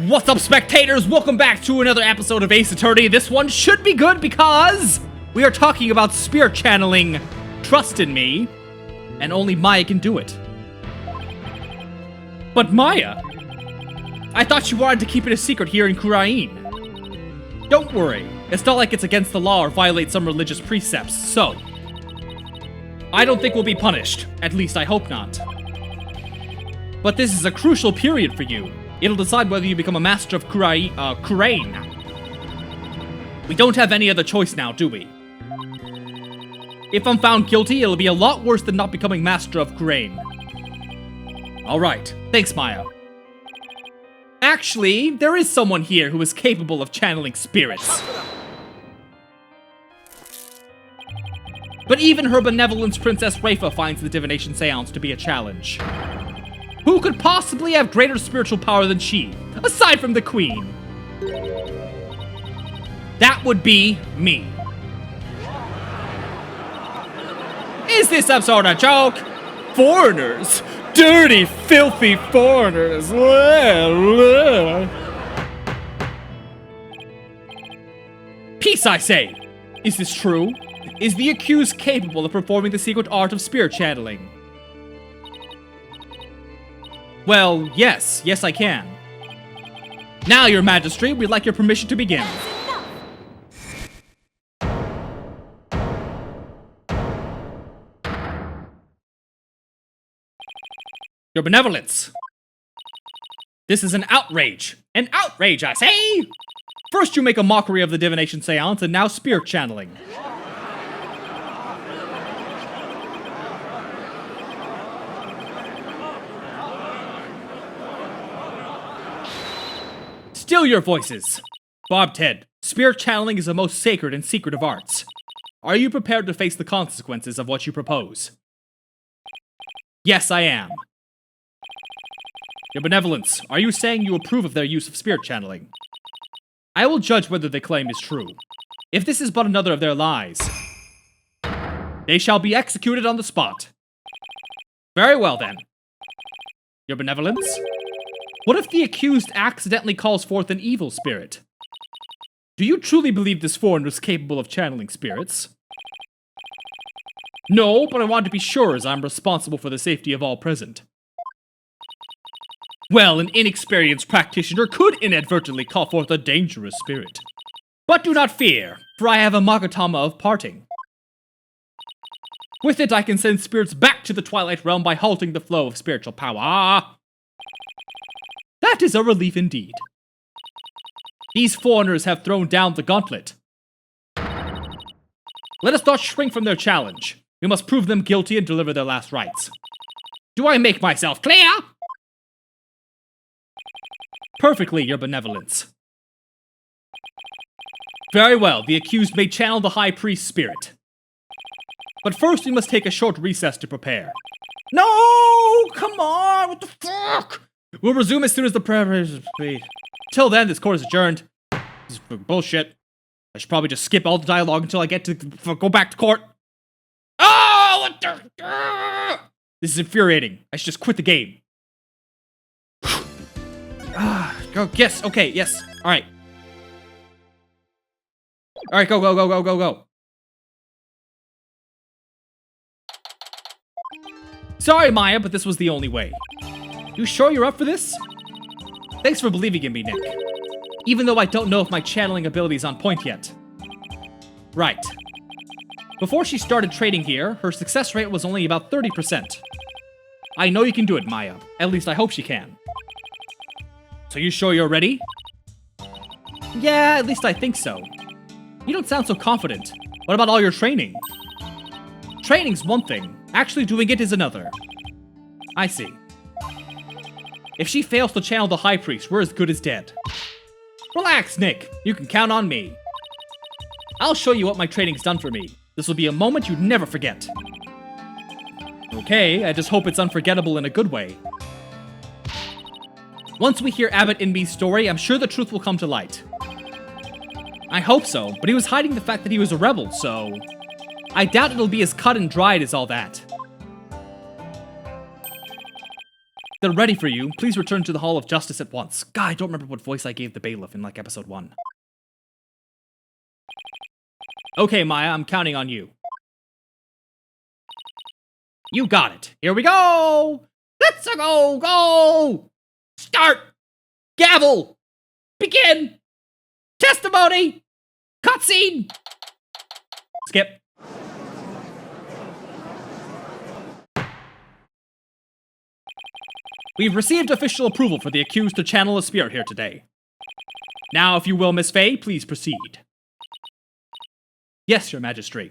What's up, spectators? Welcome back to another episode of Ace Attorney. This one should be good because we are talking about spirit channeling. Trust in me, and only Maya can do it. But Maya, I thought you wanted to keep it a secret here in Kurain. Don't worry, it's not like it's against the law or violates some religious precepts, so I don't think we'll be punished. At least I hope not. But this is a crucial period for you. It'll decide whether you become a master of Kurain. We don't have any other choice now, do we? If I'm found guilty, it'll be a lot worse than not becoming master of Kurain. Alright, thanks, Maya. Actually, there is someone here who is capable of channeling spirits. But even Her Benevolence Princess Rafa finds the divination seance to be a challenge. Who could possibly have greater spiritual power than she, aside from the Queen? That would be me. Is this some sort of joke? Foreigners! Dirty, filthy foreigners! Peace, I say! Is this true? Is the accused capable of performing the secret art of spirit channeling? Well, yes I can. Now, Your Majesty, we'd like your permission to begin. Your Benevolence. This is an outrage. An outrage, I say! First you make a mockery of the divination seance, and now spirit channeling. Still your voices! Bob Ted, spirit channeling is the most sacred and secret of arts. Are you prepared to face the consequences of what you propose? Yes, I am. Your Benevolence, are you saying you approve of their use of spirit channeling? I will judge whether the claim is true. If this is but another of their lies, they shall be executed on the spot. Very well, then. Your Benevolence? What if the accused accidentally calls forth an evil spirit? Do you truly believe this foreigner is capable of channeling spirits? No, but I want to be sure as I'm responsible for the safety of all present. Well, an inexperienced practitioner could inadvertently call forth a dangerous spirit. But do not fear, for I have a Magatama of parting. With it, I can send spirits back to the Twilight Realm by halting the flow of spiritual power. That is a relief indeed. These foreigners have thrown down the gauntlet. Let us not shrink from their challenge. We must prove them guilty and deliver their last rites. Do I make myself clear? Perfectly, Your Benevolence. Very well, the accused may channel the High Priest's spirit. But first we must take a short recess to prepare. No! Come on! What the fuck? We'll resume as soon as the prayer is complete. Till then, this court is adjourned. This is bullshit. I should probably just skip all the dialogue until I get to go back to court. Oh, what the... This is infuriating. I should just quit the game. Go, yes, okay, yes. Alright. Alright, go. Sorry, Maya, but this was the only way. You sure you're up for this? Thanks for believing in me, Nick. Even though I don't know if my channeling ability is on point yet. Right. Before she started training here, her success rate was only about 30%. I know you can do it, Maya. At least I hope she can. So you sure you're ready? Yeah, at least I think so. You don't sound so confident. What about all your training? Training's one thing. Actually doing it is another. I see. If she fails to channel the High Priest, we're as good as dead. Relax, Nick. You can count on me. I'll show you what my training's done for me. This will be a moment you'd never forget. Okay, I just hope it's unforgettable in a good way. Once we hear Abbot Inbee's story, I'm sure the truth will come to light. I hope so, but he was hiding the fact that he was a rebel, so... I doubt it'll be as cut and dried as all that. they're ready for you, please return to the Hall of Justice at once. God, I don't remember what voice I gave the bailiff in, like, episode 1. Okay, Maya, I'm counting on you. You got it. Here we go! Let's go! Start! Gavel! Begin! Testimony! Cutscene! Skip. We've received official approval for the accused to channel a spirit here today. Now, if you will, Miss Faye, please proceed. Yes, Your Majesty.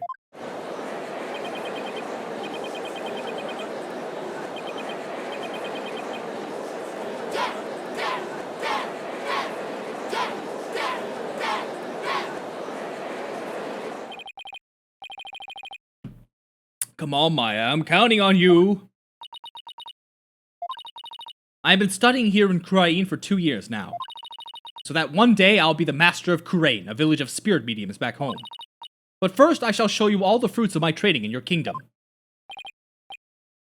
Come on, Maya, I'm counting on you. I've been studying here in Kurain for 2 years now, so that one day I'll be the master of Kurain, a village of spirit mediums back home. But first, I shall show you all the fruits of my training in your kingdom.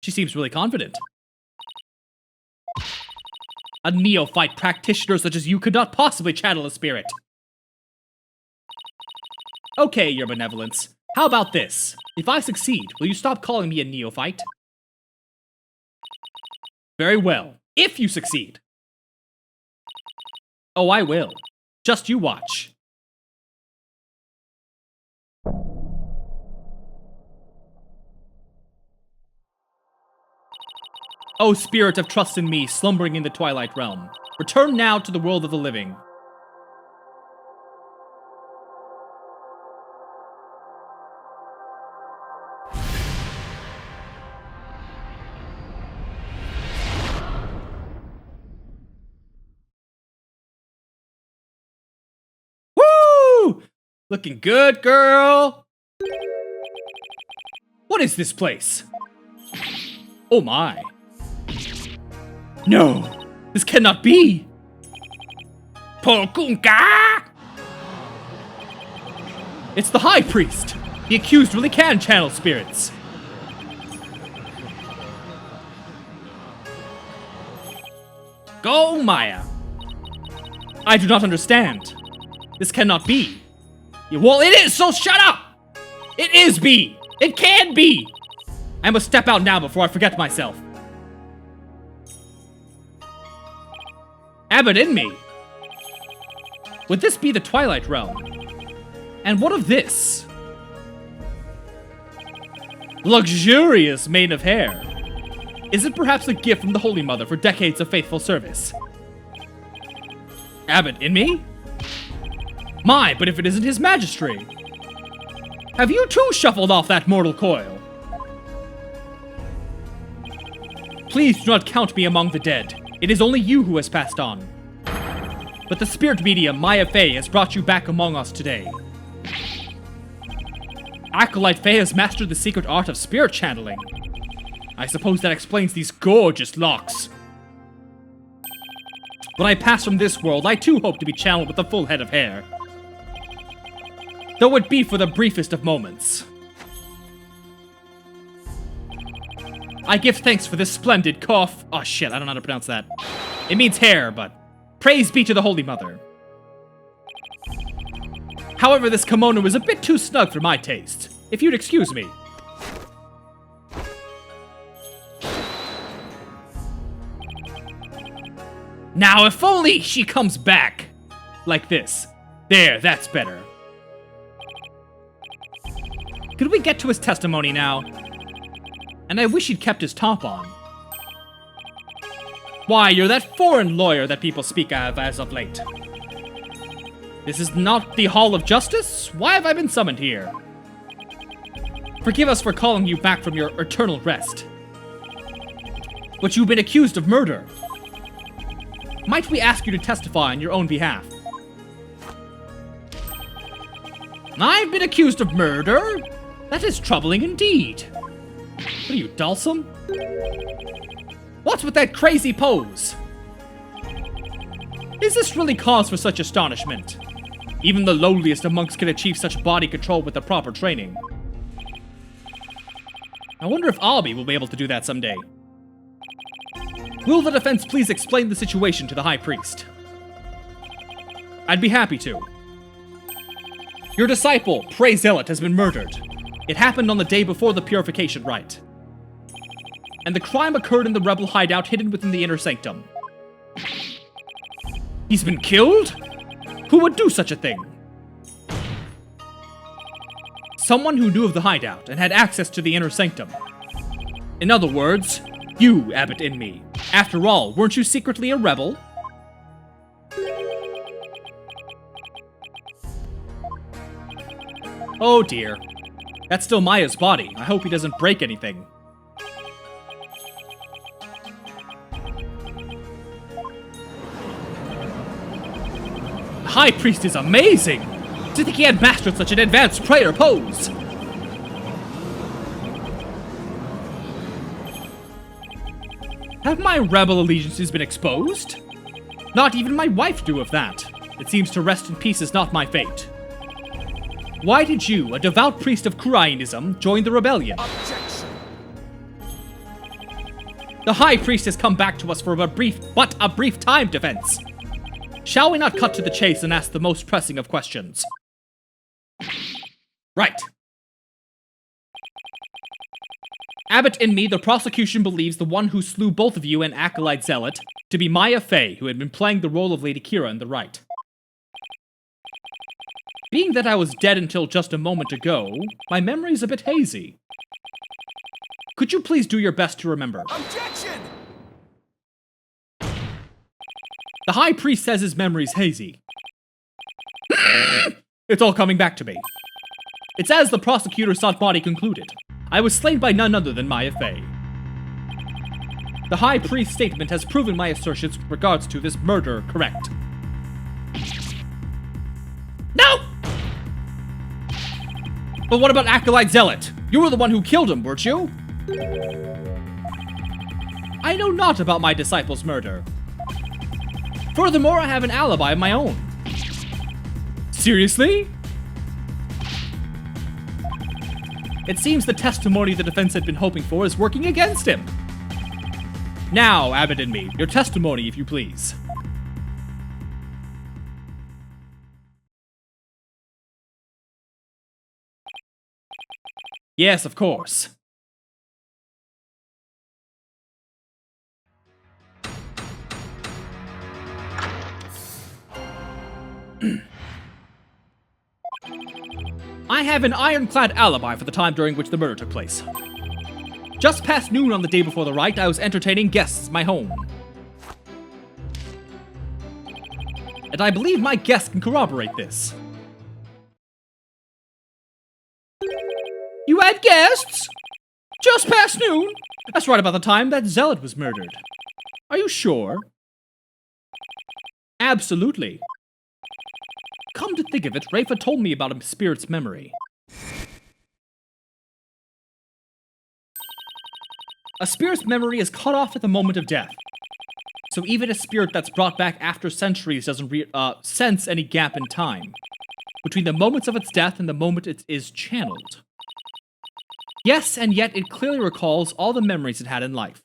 She seems really confident. A neophyte practitioner such as you could not possibly channel a spirit. Okay, Your Benevolence. How about this? If I succeed, will you stop calling me a neophyte? Very well. If you succeed. Oh, I will. Just you watch. O spirit of trust in me, slumbering in the Twilight Realm, return now to the world of the living. Woo! Looking good, girl! What is this place? Oh my. No! This cannot be! Pokunka! It's the High Priest! The accused really can channel spirits. Go, Maya! I do not understand. This cannot be. Well, it is, so shut up! It is be! It can be! I must step out now before I forget myself. Abbot in me! Would this be the Twilight Realm? And what of this? Luxurious mane of hair. Is it perhaps a gift from the Holy Mother for decades of faithful service? Abbot in me? My, but if it isn't His Majesty! Have you too shuffled off that mortal coil? Please do not count me among the dead. It is only you who has passed on. But the spirit medium, Maya Fey, has brought you back among us today. Acolyte Fey has mastered the secret art of spirit channeling. I suppose that explains these gorgeous locks. When I pass from this world, I too hope to be channeled with a full head of hair. Though it be for the briefest of moments. I give thanks for this splendid cough. Oh shit, I don't know how to pronounce that. It means hair, but praise be to the Holy Mother. However, this kimono is a bit too snug for my taste. If you'd excuse me. Now, if only she comes back. Like this. There, that's better. Could we get to his testimony now? And I wish he'd kept his top on. Why, you're that foreign lawyer that people speak of as of late. This is not the Hall of Justice? Why have I been summoned here? Forgive us for calling you back from your eternal rest. But you've been accused of murder. Might we ask you to testify on your own behalf? I've been accused of murder? That is troubling indeed. What are you, Dulcim? What's with that crazy pose? Is this really cause for such astonishment? Even the lowliest of monks can achieve such body control with the proper training. I wonder if Albi will be able to do that someday. Will the defense please explain the situation to the High Priest? I'd be happy to. Your disciple, Prey Zealot, has been murdered. It happened on the day before the Purification Rite. And the crime occurred in the rebel hideout hidden within the Inner Sanctum. He's been killed? Who would do such a thing? Someone who knew of the hideout and had access to the Inner Sanctum. In other words, you, Abbot Inmi. After all, weren't you secretly a rebel? Oh dear. That's still Maya's body. I hope he doesn't break anything. The High Priest is amazing! To think he had mastered such an advanced prayer pose! Have my rebel allegiances been exposed? Not even my wife knew of that. It seems to rest in peace is not my fate. Why did you, a devout priest of Kurainism, join the rebellion? Objection. The High Priest has come back to us for a brief time, defense. Shall we not cut to the chase and ask the most pressing of questions? Right. Abbot Inmi, the prosecution believes the one who slew both of you and Acolyte Zealot to be Maya Fey, who had been playing the role of Lady Kira in the rite. Being that I was dead until just a moment ago, my memory's a bit hazy. Could you please do your best to remember? Objection! The High Priest says his memory's hazy. It's all coming back to me. It's as the prosecutor sought body concluded. I was slain by none other than Maya Fey. The High Priest's statement has proven my assertions with regards to this murder correct. No! But what about Acolyte Zealot? You were the one who killed him, weren't you? I know not about my disciple's murder. Furthermore, I have an alibi of my own. Seriously? It seems the testimony the defense had been hoping for is working against him. Now, Abbot Inmi, your testimony, if you please. Yes, of course. I have an ironclad alibi for the time during which the murder took place. Just past noon on the day before the rite, I was entertaining guests at my home. And I believe my guests can corroborate this. You had guests? Just past noon? That's right about the time that Zealot was murdered. Are you sure? Absolutely. Come to think of it, Rafa told me about a spirit's memory. A spirit's memory is cut off at the moment of death. So even a spirit that's brought back after centuries doesn't sense any gap in time between the moments of its death and the moment it is channeled. Yes, and yet it clearly recalls all the memories it had in life.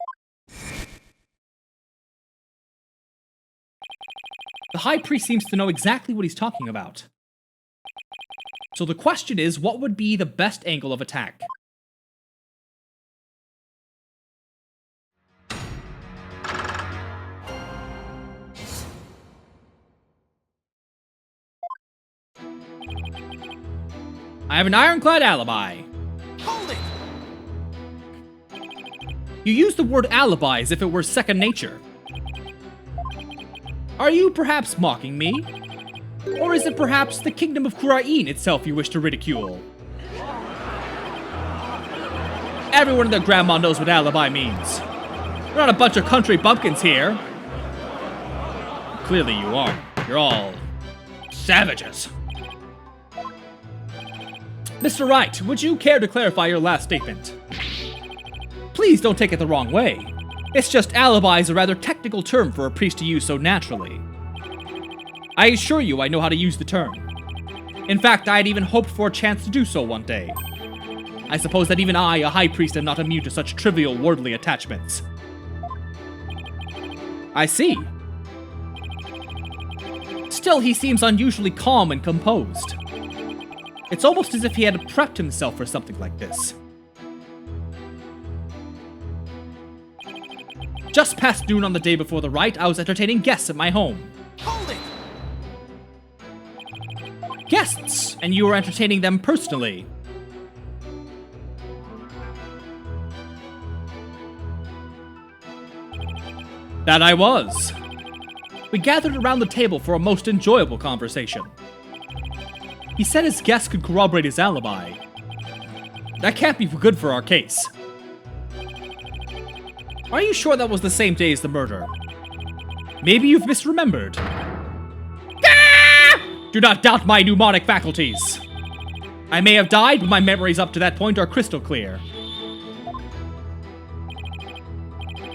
The High Priest seems to know exactly what he's talking about. So the question is, what would be the best angle of attack? I have an ironclad alibi. Hold it! You use the word alibi as if it were second nature. Are you perhaps mocking me? Or is it perhaps the kingdom of Kurain itself you wish to ridicule? Everyone and their grandma knows what alibi means. We're not a bunch of country bumpkins here. Clearly you are. You're all savages. Mr. Wright, would you care to clarify your last statement? Please don't take it the wrong way. It's just alibi is a rather technical term for a priest to use so naturally. I assure you I know how to use the term. In fact, I had even hoped for a chance to do so one day. I suppose that even I, a high priest, am not immune to such trivial wordly attachments. I see. Still, he seems unusually calm and composed. It's almost as if he had prepped himself for something like this. Just past noon on the day before the rite, I was entertaining guests at my home. Hold it! Guests, and you were entertaining them personally. That I was. We gathered around the table for a most enjoyable conversation. He said his guests could corroborate his alibi. That can't be good for our case. Are you sure that was the same day as the murder? Maybe you've misremembered. Ah! Do not doubt my mnemonic faculties. I may have died, but my memories up to that point are crystal clear.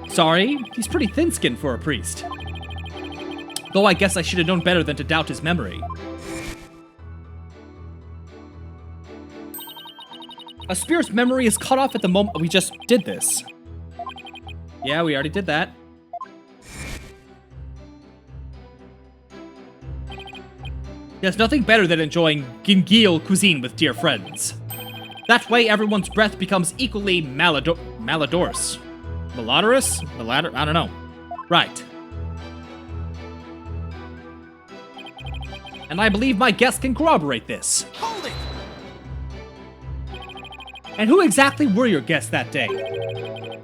Sorry, he's pretty thin-skinned for a priest. Though I guess I should have known better than to doubt his memory. A spear's memory is cut off at the moment we just did this. Yeah, we already did that. There's nothing better than enjoying Gingil cuisine with dear friends. That way everyone's breath becomes equally malodorous. Malodorous? I don't know. Right. And I believe my guests can corroborate this. Hold it! And who exactly were your guests that day?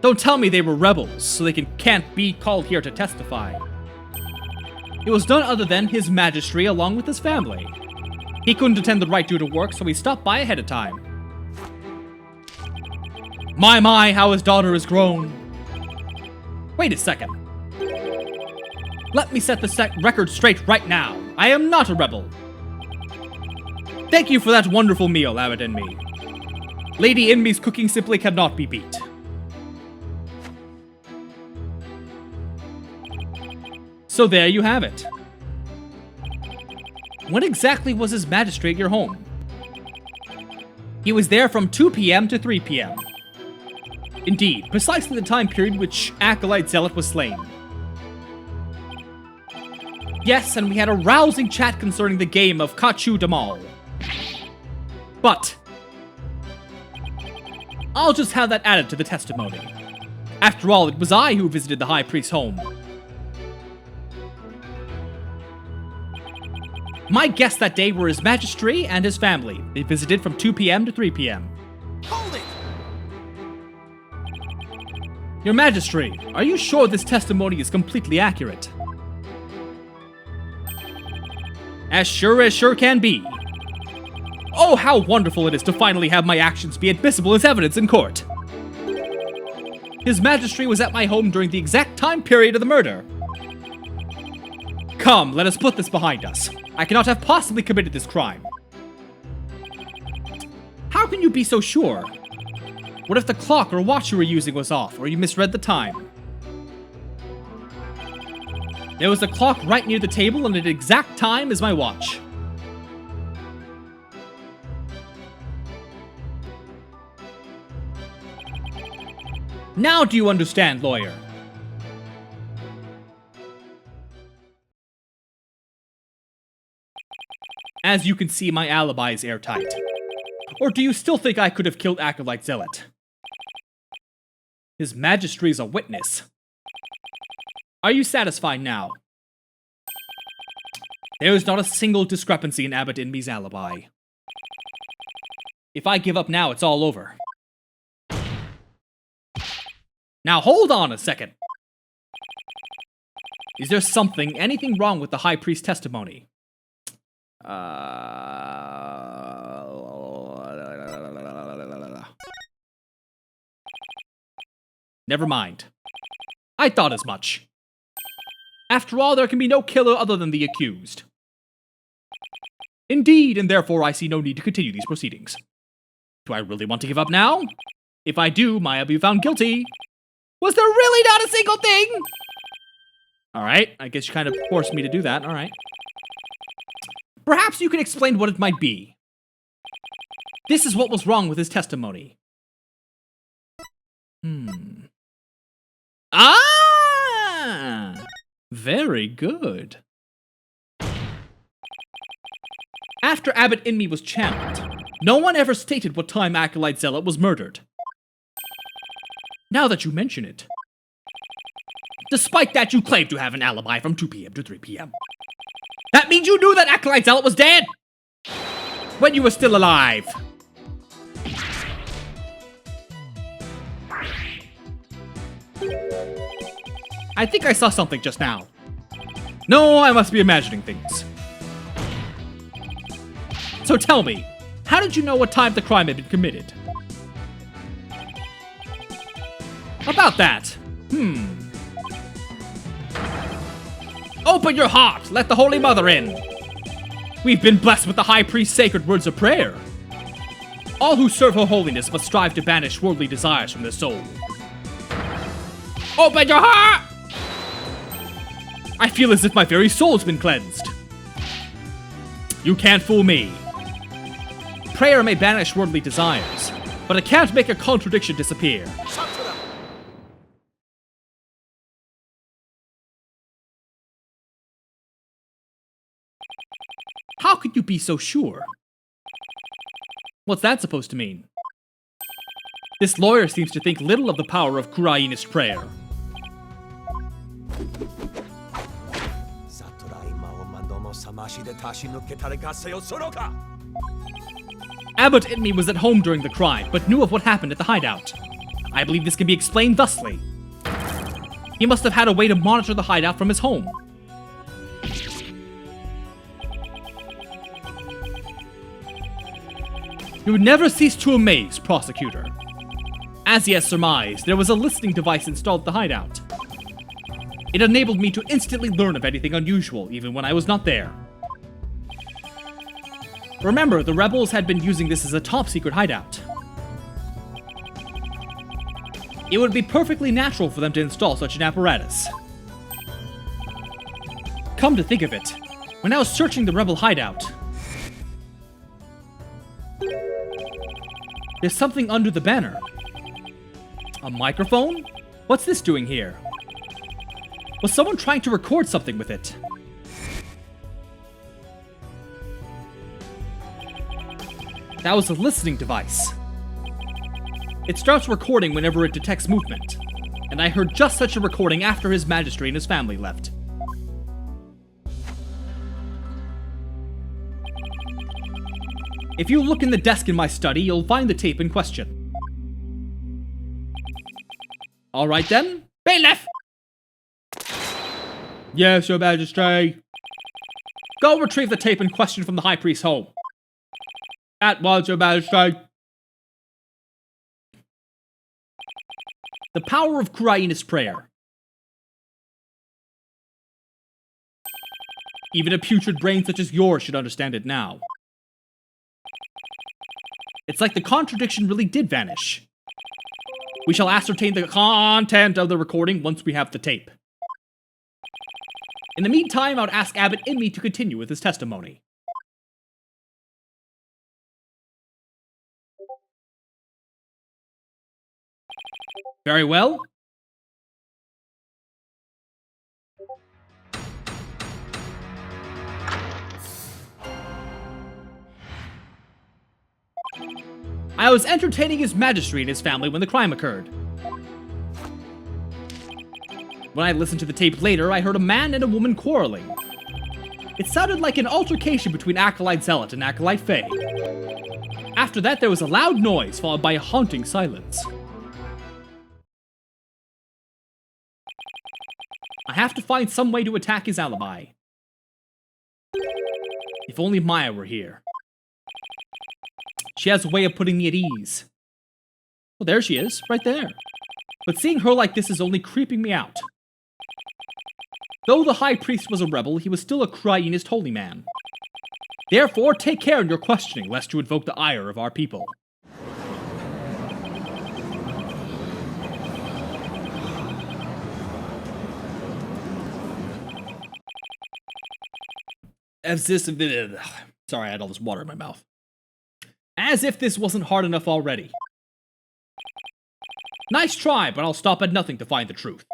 Don't tell me they were rebels, so they can't be called here to testify. It was none other than His Majesty along with his family. He couldn't attend the rite due to work, so he stopped by ahead of time. My, how his daughter has grown. Wait a second. Let me set the record straight right now. I am not a rebel. Thank you for that wonderful meal, Abbot Inmi. Lady Inmi's cooking simply cannot be beat. So there you have it. When exactly was His Majesty at your home? He was there from 2 p.m. to 3 p.m. Indeed, precisely the time period which Acolyte Zealot was slain. Yes, and we had a rousing chat concerning the game of Kachu Damal. But I'll just have that added to the testimony. After all, it was I who visited the High Priest's home. My guests that day were His Majesty and his family. They visited from 2 p.m. to 3 p.m. Hold it! Your Majesty, are you sure this testimony is completely accurate? As sure can be. Oh, how wonderful it is to finally have my actions be admissible as evidence in court. His Majesty was at my home during the exact time period of the murder. Come, let us put this behind us. I cannot have possibly committed this crime. How can you be so sure? What if the clock or watch you were using was off, or you misread the time? There was a clock right near the table and at the exact time as my watch. Now do you understand, lawyer? As you can see, my alibi is airtight. Or do you still think I could have killed Acolyte Zealot? His Majesty is a witness. Are you satisfied now? There is not a single discrepancy in Abbot Inmi's alibi. If I give up now, it's all over. Now hold on a second. Is there anything wrong with the High Priest's testimony? Never mind. I thought as much. After all, there can be no killer other than the accused. Indeed, and therefore I see no need to continue these proceedings. Do I really want to give up now? If I do, Maya will be found guilty. Was there really not a single thing? Alright, I guess you kind of forced me to do that, alright. Perhaps you can explain what it might be. This is what was wrong with his testimony. Ah! Very good. After Abbot Inmi was channeled, no one ever stated what time Acolyte Zealot was murdered. Now that you mention it. Despite that, you claim to have an alibi from 2 p.m. to 3 p.m. That means you knew that Acolyte Zealot was dead! When you were still alive! I think I saw something just now. No, I must be imagining things. So tell me, how did you know what time the crime had been committed? About that. Open your heart! Let the Holy Mother in! We've been blessed with the High Priest's sacred words of prayer. All who serve Her Holiness must strive to banish worldly desires from their soul. Open your heart! I feel as if my very soul's been cleansed. You can't fool me. Prayer may banish worldly desires, but it can't make a contradiction disappear. How could you be so sure? What's that supposed to mean? This lawyer seems to think little of the power of Kurainist prayer. Abbot Itmi was at home during the crime, but knew of what happened at the hideout. I believe this can be explained thusly. He must have had a way to monitor the hideout from his home. You would never cease to amaze, prosecutor. As he has surmised, there was a listening device installed at the hideout. It enabled me to instantly learn of anything unusual, even when I was not there. Remember, the rebels had been using this as a top-secret hideout. It would be perfectly natural for them to install such an apparatus. Come to think of it, when I was searching the rebel hideout, there's something under the banner. A microphone? What's this doing here? Was someone trying to record something with it? That was a listening device. It starts recording whenever it detects movement, and I heard just such a recording after His Majesty and his family left. If you look in the desk in my study, you'll find the tape in question. Alright then, bailiff! Yes, Your Majesty. Go retrieve the tape in question from the High Priest's home. At once, Your Majesty. The power of Kurainist prayer. Even a putrid brain such as yours should understand it now. It's like the contradiction really did vanish. We shall ascertain the content of the recording once we have the tape. In the meantime, I would ask Abbot Inmi to continue with his testimony. Very well. I was entertaining His Majesty and his family when the crime occurred. When I listened to the tape later, I heard a man and a woman quarreling. It sounded like an altercation between Acolyte Zealot and Acolyte Faye. After that, there was a loud noise, followed by a haunting silence. I have to find some way to attack his alibi. If only Maya were here. She has a way of putting me at ease. Well, there she is, right there. But seeing her like this is only creeping me out. Though the High Priest was a rebel, he was still a Kurainist holy man. Therefore, take care in your questioning, lest you invoke the ire of our people. Sorry, I had all this water in my mouth. As if this wasn't hard enough already. Nice try, but I'll stop at nothing to find the truth.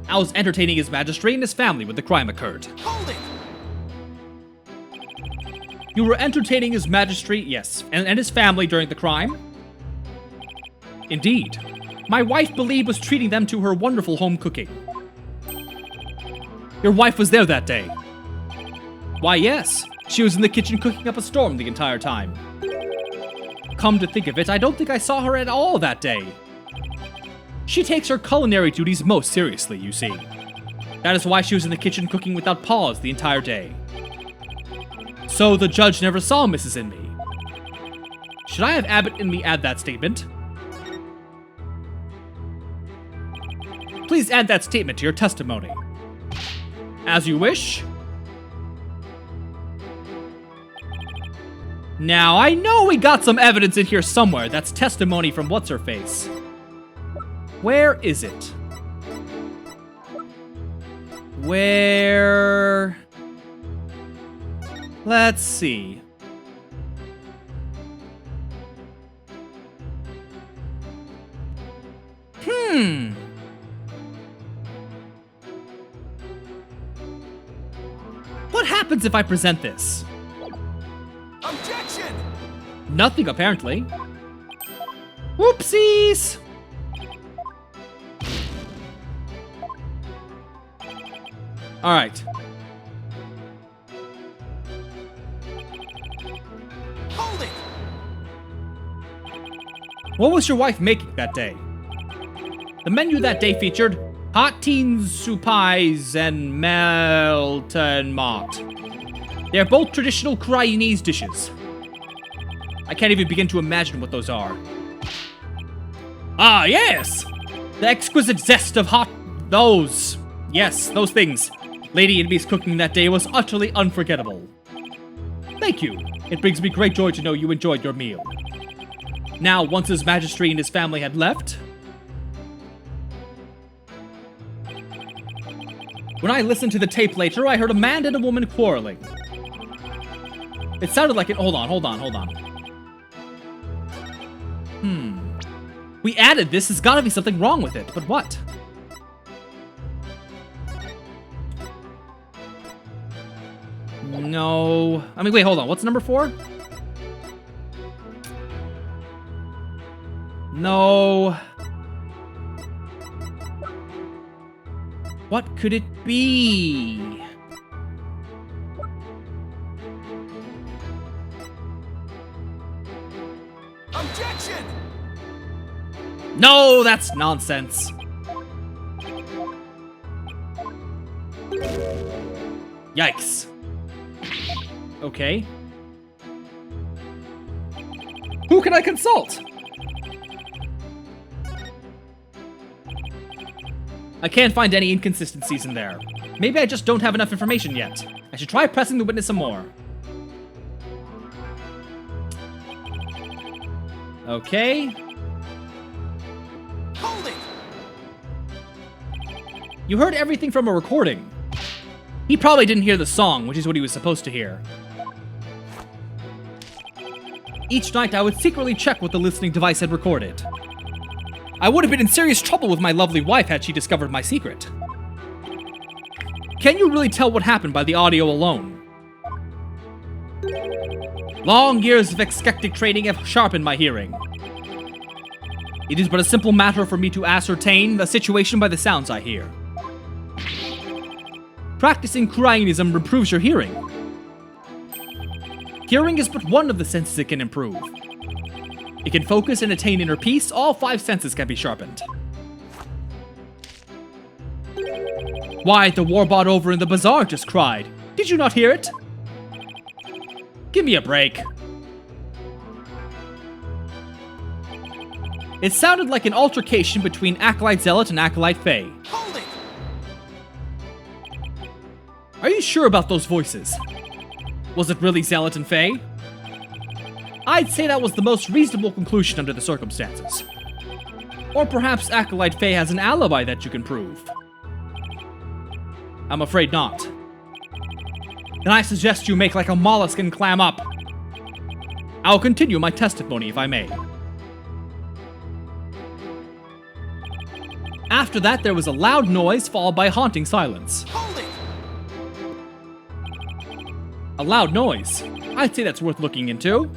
I was entertaining His Majesty and his family when the crime occurred. Hold it! You were entertaining His Majesty, yes, and his family during the crime? Indeed. My wife believed was treating them to her wonderful home cooking. Your wife was there that day. Why, yes. She was in the kitchen cooking up a storm the entire time. Come to think of it, I don't think I saw her at all that day. She takes her culinary duties most seriously, you see. That is why she was in the kitchen cooking without pause the entire day. So the judge never saw Mrs. Inmee. Should I have Abbott Inmee add that statement? Please add that statement to your testimony. As you wish. Now, I know we got some evidence in here somewhere that's testimony from what's-her-face. Where is it? Where... Let's see. What happens if I present this? Objection! Nothing, apparently. Whoopsies! Alright. Hold it! What was your wife making that day? The menu that day featured hot teen supais and melton mott. They're both traditional Chinese dishes. I can't even begin to imagine what those are. Ah, yes! The exquisite zest of hot... Those. Yes, those things. Lady Inmee's cooking that day was utterly unforgettable. Thank you. It brings me great joy to know you enjoyed your meal. Now, once His Majesty and his family had left... When I listened to the tape later, I heard a man and a woman quarreling. It sounded like it... Hold on. We added this. There's gotta be something wrong with it. But what? No... I mean, wait, hold on. What's number 4? No... What could it be? Objection! No, that's nonsense. Yikes. Okay. Who can I consult? I can't find any inconsistencies in there. Maybe I just don't have enough information yet. I should try pressing the witness some more. Okay. Hold it! You heard everything from a recording. He probably didn't hear the song, which is what he was supposed to hear. Each night I would secretly check what the listening device had recorded. I would have been in serious trouble with my lovely wife had she discovered my secret. Can you really tell what happened by the audio alone? Long years of eclectic training have sharpened my hearing. It is but a simple matter for me to ascertain the situation by the sounds I hear. Practicing Kurainism improves your hearing. Hearing is but one of the senses it can improve. It can focus and attain inner peace. All 5 senses can be sharpened. Why, the warbot over in the bazaar just cried. Did you not hear it? Give me a break. It sounded like an altercation between Acolyte Zealot and Acolyte Faye. Hold it! Are you sure about those voices? Was it really Zealot and Faye? I'd say that was the most reasonable conclusion under the circumstances. Or perhaps Acolyte Faye has an alibi that you can prove. I'm afraid not. Then I suggest you make like a mollusk and clam up. I'll continue my testimony if I may. After that, there was a loud noise followed by haunting silence. Hold it! A loud noise? I'd say that's worth looking into.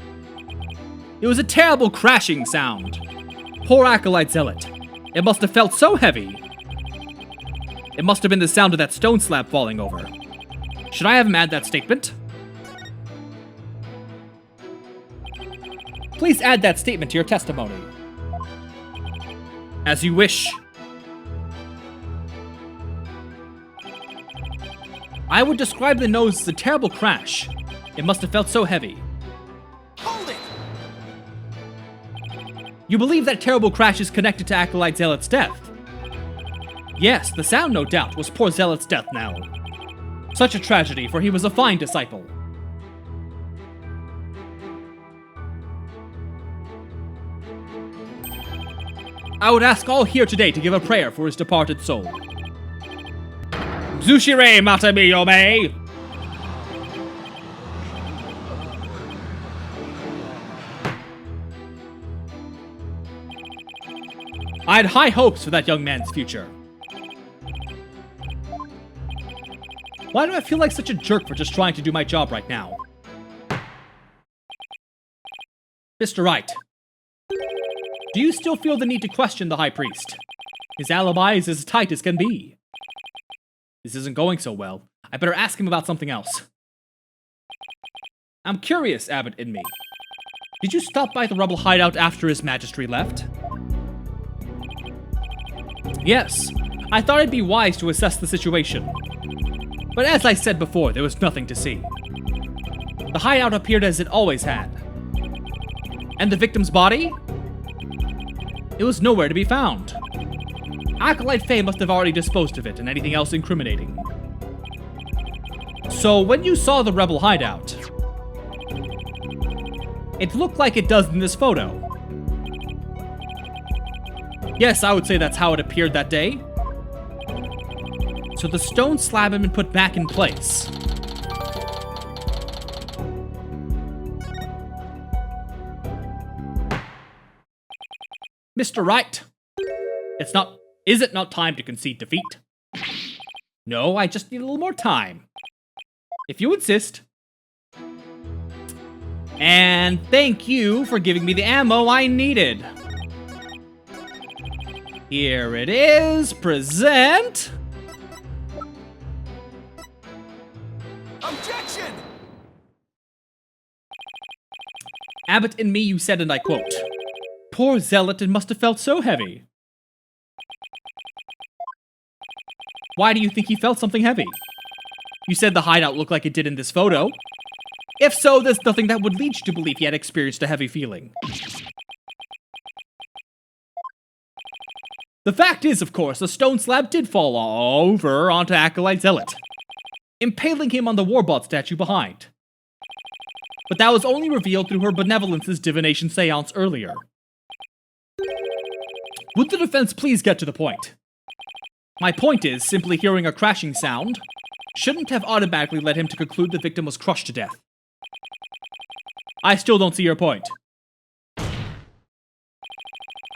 It was a terrible crashing sound. Poor Acolyte Zealot. It must have felt so heavy. It must have been the sound of that stone slab falling over. Should I have him add that statement? Please add that statement to your testimony. As you wish. I would describe the nose as a terrible crash. It must have felt so heavy. Hold it! You believe that terrible crash is connected to Acolyte Zealot's death? Yes, the sound, no doubt, was poor Zealot's death now. Such a tragedy, for he was a fine disciple. I would ask all here today to give a prayer for his departed soul. Zushire Matami Yome! I had high hopes for that young man's future. Why do I feel like such a jerk for just trying to do my job right now? Mr. Wright, do you still feel the need to question the High Priest? His alibi is as tight as can be. This isn't going so well. I better ask him about something else. I'm curious, Abbot in me. Did you stop by the rebel hideout after His Majesty left? Yes, I thought it'd be wise to assess the situation. But as I said before, there was nothing to see. The hideout appeared as it always had. And the victim's body? It was nowhere to be found. Acolyte Faye must have already disposed of it and anything else incriminating. So when you saw the rebel hideout, it looked like it does in this photo. Yes, I would say that's how it appeared that day. So the stone slab had been put back in place. Mr. Wright, is it not time to concede defeat? No, I just need a little more time. If you insist. And thank you for giving me the ammo I needed. Here it is, present. Objection! Abbot in me, you said, and I quote, "Poor Zealot, it must have felt so heavy." Why do you think he felt something heavy? You said the hideout looked like it did in this photo. If so, there's nothing that would lead you to believe he had experienced a heavy feeling. The fact is, of course, the stone slab did fall over onto Acolyte Zealot, impaling him on the Warbot statue behind. But that was only revealed through her benevolence's divination seance earlier. Would the defense please get to the point? My point is, simply hearing a crashing sound shouldn't have automatically led him to conclude the victim was crushed to death. I still don't see your point.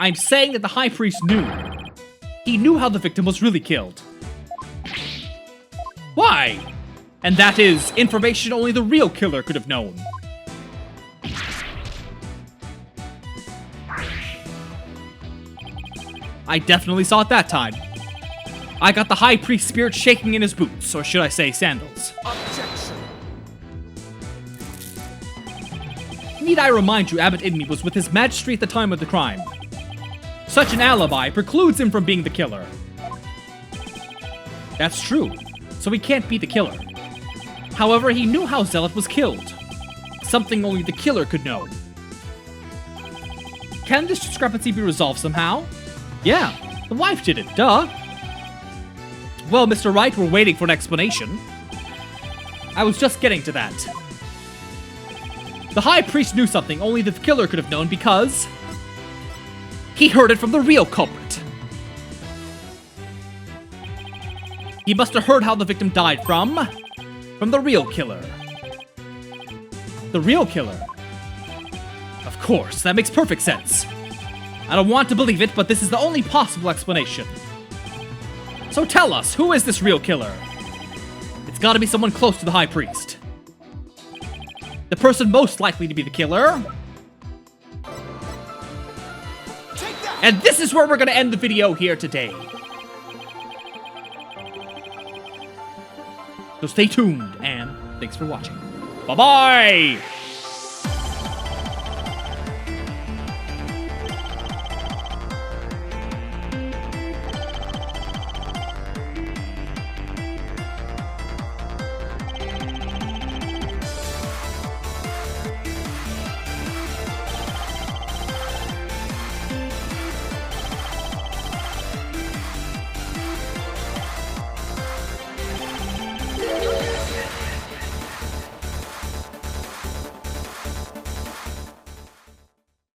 I'm saying that the High Priest knew. He knew how the victim was really killed. Why? And that is information only the real killer could have known. I definitely saw it that time. I got the High Priest spirit shaking in his boots, or should I say sandals. Objection! Need I remind you, Abbot Inmi was with His Majesty at the time of the crime. Such an alibi precludes him from being the killer. That's true, so he can't be the killer. However, he knew how Zealot was killed. Something only the killer could know. Can this discrepancy be resolved somehow? Yeah, the wife did it, duh. Well, Mr. Wright, we're waiting for an explanation. I was just getting to that. The High Priest knew something only the killer could have known because he heard it from the real culprit. He must have heard how the victim died from the real killer. The real killer? Of course, that makes perfect sense. I don't want to believe it, but this is the only possible explanation. So tell us, who is this real killer? It's gotta be someone close to the High Priest. The person most likely to be the killer. Take that! And this is where we're gonna end the video here today. So stay tuned, and thanks for watching. Bye-bye!